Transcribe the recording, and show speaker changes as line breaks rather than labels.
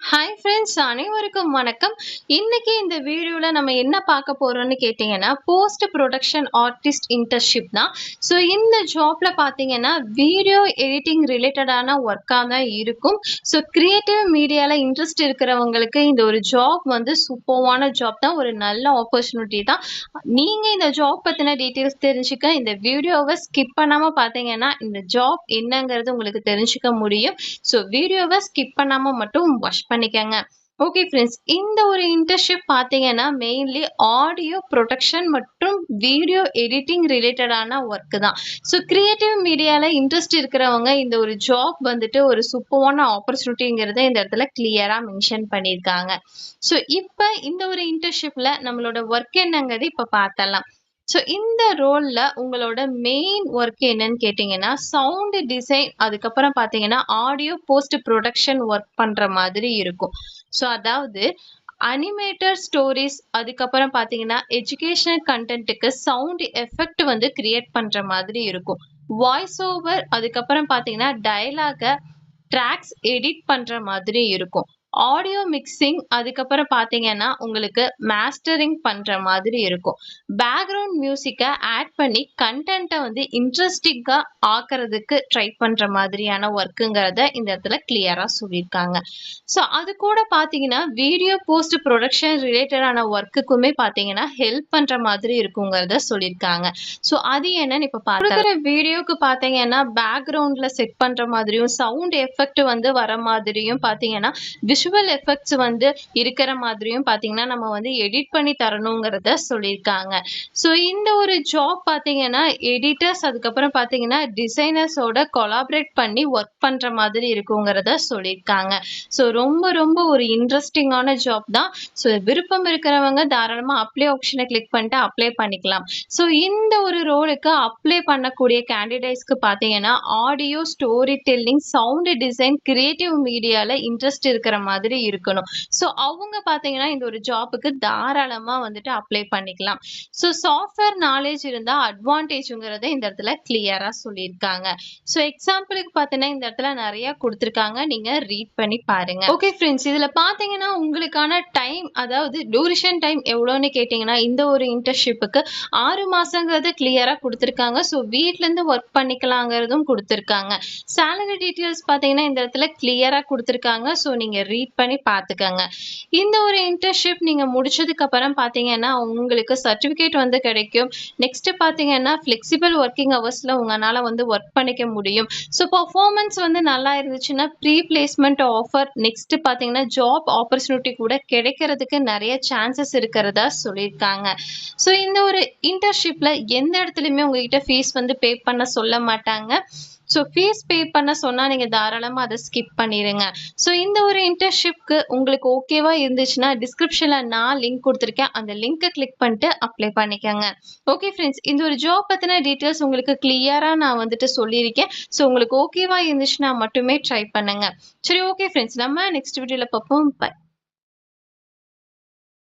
Hi friends, அனைவருக்கும் வணக்கம். இன்னைக்கு இந்த வீடியோல நம்ம என்ன பார்க்க போறோம்னு கேட்டிங்கன்னா, போஸ்ட் ப்ரொடக்ஷன் ஆர்டிஸ்ட் இன்டர்ன்ஷிப் தான். ஸோ இந்த ஜாப்ல பார்த்தீங்கன்னா, வீடியோ எடிட்டிங் ரிலேட்டடான ஒர்க்கா தான் இருக்கும். ஸோ கிரியேட்டிவ் மீடியால இன்ட்ரெஸ்ட் இருக்கிறவங்களுக்கு இந்த ஒரு ஜாப் வந்து சூப்பர்வான ஜாப் தான். ஒரு நல்ல ஆப்பர்ச்சுனிட்டி தான். நீங்க இந்த ஜாப் பத்தின டீட்டெயில்ஸ் தெரிஞ்சுக்க இந்த வீடியோவை ஸ்கிப் பண்ணாம பார்த்தீங்கன்னா, இந்த ஜாப் என்னங்கிறது உங்களுக்கு தெரிஞ்சுக்க முடியும். ஸோ வீடியோவை ஸ்கிப் பண்ணாம மட்டும் வாட்ச் பண்ணிக்கங்க. ஓகே ஃப்ரெண்ட்ஸ், இந்த ஒரு இன்டர்ன்ஷிப் பார்த்தீங்கன்னா மெயின்லி ஆடியோ ப்ரொடக்ஷன் மற்றும் வீடியோ எடிட்டிங் ரிலேட்டடான ஒர்க் தான். ஸோ கிரியேட்டிவ் மீடியால இன்ட்ரெஸ்ட் இருக்கிறவங்க இந்த ஒரு ஜாப் வந்துட்டு ஒரு சூப்பரான ஆப்பர்ச்சுனிட்டிங்கிறத இந்த இடத்துல கிளியரா மென்ஷன் பண்ணியிருக்காங்க. ஸோ இப்போ இந்த ஒரு இன்டர்ன்ஷிப்ல நம்மளோட ஒர்க் என்னங்கிறது இப்போ பார்த்தலாம். ஸோ இந்த ரோல்ல உங்களோட மெயின் ஒர்க் என்னன்னு கேட்டிங்கன்னா, சவுண்ட் டிசைன், அதுக்கப்புறம் பார்த்தீங்கன்னா ஆடியோ போஸ்ட் ப்ரொடக்ஷன் ஒர்க் பண்ற மாதிரி இருக்கும். ஸோ அதாவது அனிமேட்டர் ஸ்டோரிஸ், அதுக்கப்புறம் பார்த்தீங்கன்னா எஜுகேஷனல் கண்டென்ட்டுக்கு சவுண்ட் எஃபெக்ட் வந்து கிரியேட் பண்ற மாதிரி இருக்கும். வாய்ஸ் ஓவர், அதுக்கப்புறம் பார்த்தீங்கன்னா டயலாக ட்ராக்ஸ் எடிட் பண்ற மாதிரி இருக்கும். ஆடியோ மிக்சிங், அதுக்கப்புறம் பார்த்தீங்கன்னா உங்களுக்கு மாஸ்டரிங் பண்ற மாதிரி இருக்கும். பேக்ரவுண்ட் மியூசிக்கை ஆட் பண்ணி கண்டென்ட்டை வந்து இன்ட்ரெஸ்டிங்கா ஆக்குறதுக்கு ட்ரை பண்ற மாதிரியான ஒர்க்குங்கிறத இந்த இடத்துல கிளியரா சொல்லியிருக்காங்க. ஸோ அது கூட பார்த்தீங்கன்னா வீடியோ போஸ்ட் ப்ரொடக்ஷன் ரிலேட்டடான ஒர்க்குக்குமே பார்த்தீங்கன்னா ஹெல்ப் பண்ற மாதிரி இருக்குங்கிறத சொல்லியிருக்காங்க. ஸோ அது என்னன்னு இப்போ பார்க்குற வீடியோக்கு பார்த்தீங்கன்னா பேக்ரவுண்ட்ல செட் பண்ற மாதிரியும் சவுண்ட் எஃபெக்ட் வந்து வர மாதிரியும் பார்த்தீங்கன்னா விஷுவல் எஃபெக்ட்ஸ் வந்து இருக்கிற மாதிரியும் பார்த்தீங்கன்னா நம்ம வந்து எடிட் பண்ணி தரணுங்கிறத சொல்லியிருக்காங்க. ஸோ இந்த ஒரு ஜாப் பார்த்தீங்கன்னா எடிட்டர்ஸ், அதுக்கப்புறம் பார்த்தீங்கன்னா டிசைனர்ஸோட கொலாபரேட் பண்ணி ஒர்க் பண்ற மாதிரி இருக்குங்கிறத சொல்லியிருக்காங்க. ஸோ ரொம்ப ரொம்ப ஒரு இன்ட்ரெஸ்டிங்கான ஜாப் தான். ஸோ விருப்பம் இருக்கிறவங்க தாராளமாக அப்ளை ஆப்ஷனை கிளிக் பண்ணிட்டு அப்ளை பண்ணிக்கலாம். ஸோ இந்த ஒரு ரோலுக்கு அப்ளை பண்ணக்கூடிய கேண்டிடேட்ஸ்க்கு பார்த்தீங்கன்னா audio story telling, sound design, creative மீடியால இன்ட்ரெஸ்ட் இருக்கிற மாதிரி இருக்கணும். ஸோ அவங்க பார்த்தீங்கன்னா இந்த ஒரு ஜாப்புக்கு தாராளமாக வந்துட்டு அப்ளை பண்ணிக்கலாம். ஸோ சாஃப்ட்வேர் நாலேஜ் இருந்தால் அட்வான்டேஜுங்கிறத இந்த இடத்துல கிளியராக சொல்லியிருக்காங்க. ஸோ எக்ஸாம்பிளுக்கு பார்த்தீங்கன்னா இந்த இடத்துல நிறைய கொடுத்துருக்காங்க, நீங்கள் ரீட் பண்ணி பாருங்க. ஓகே ஃப்ரெண்ட்ஸ், இதில் பார்த்தீங்கன்னா உங்களுக்கான டைம், அதாவது டூரேஷன் டைம் எவ்வளோன்னு கேட்டிங்கன்னா இந்த ஒரு இன்டர்ன்ஷிப்புக்கு 6 மாதங்கிறது கிளியராக கொடுத்துருக்காங்க. ஸோ வீட்டிலேருந்து ஒர்க் பண்ணிக்கலாங்கிறதும் கொடுத்துருக்காங்க. சேலரி டீட்டெயில்ஸ் பார்த்தீங்கன்னா இந்த இடத்துல கிளியராக கொடுத்துருக்காங்க. ஸோ நீங்கள் ரீட் பண்ணி பார்த்துக்கங்க. இந்த ஒரு இன்டர்ன்ஷிப் நீங்கள் முடிச்சதுக்கப்புறம் பார்த்தீங்கன்னா உங்களுக்கு சர்டிஃபிகேட் வந்து கிடைக்கும். நெக்ஸ்ட் பார்த்தீங்கன்னா ஃப்ளெக்சிபிள் ஒர்க்கிங் ஹவர்ஸில் உங்களால் வந்து ஒர்க் பண்ணிக்க முடியும். ஸோ பர்ஃபார்மன்ஸ் வந்து நல்லா இருந்துச்சுன்னா ப்ரீ பிளேஸ்மெண்ட் ஆஃபர், நெக்ஸ்ட் பார்த்தீங்கன்னா ஜாப் ஆப்பர்ச்சுனிட்டி கூட கிடைக்கிறதுக்கு நிறைய சான்சஸ் இருக்கிறதா சொல்லியிருக்காங்க. ஸோ இந்த ஒரு இன்டர்ன்ஷிப்பில் எந்த இடத்துலையுமே உங்ககிட்ட ஃபீஸ் வந்து பே பண்ண சொல்ல மாட்டாங்க. ஸோ ஃபீஸ் பே பண்ண சொன்னால் நீங்கள் தாராளமாக அதை ஸ்கிப் பண்ணிடுங்க. ஸோ இந்த ஒரு இன்டர்ன்ஷிப்க்கு உங்களுக்கு ஓகேவா இருந்துச்சுன்னா டிஸ்கிரிப்ஷனில் நான் லிங்க் கொடுத்துருக்கேன், அந்த லிங்க்கை கிளிக் பண்ணிட்டு அப்ளை பண்ணிக்கோங்க. ஓகே ஃப்ரெண்ட்ஸ், இந்த ஒரு ஜாப் பற்றின டீட்டெயில்ஸ் உங்களுக்கு கிளியராக நான் வந்துட்டு சொல்லியிருக்கேன். ஸோ உங்களுக்கு ஓகேவா இருந்துச்சுன்னா மட்டுமே ட்ரை பண்ணுங்க. சரி, ஓகே ஃப்ரெண்ட்ஸ், நம்ம நெக்ஸ்ட் வீடியோவில் பார்ப்போம். பை.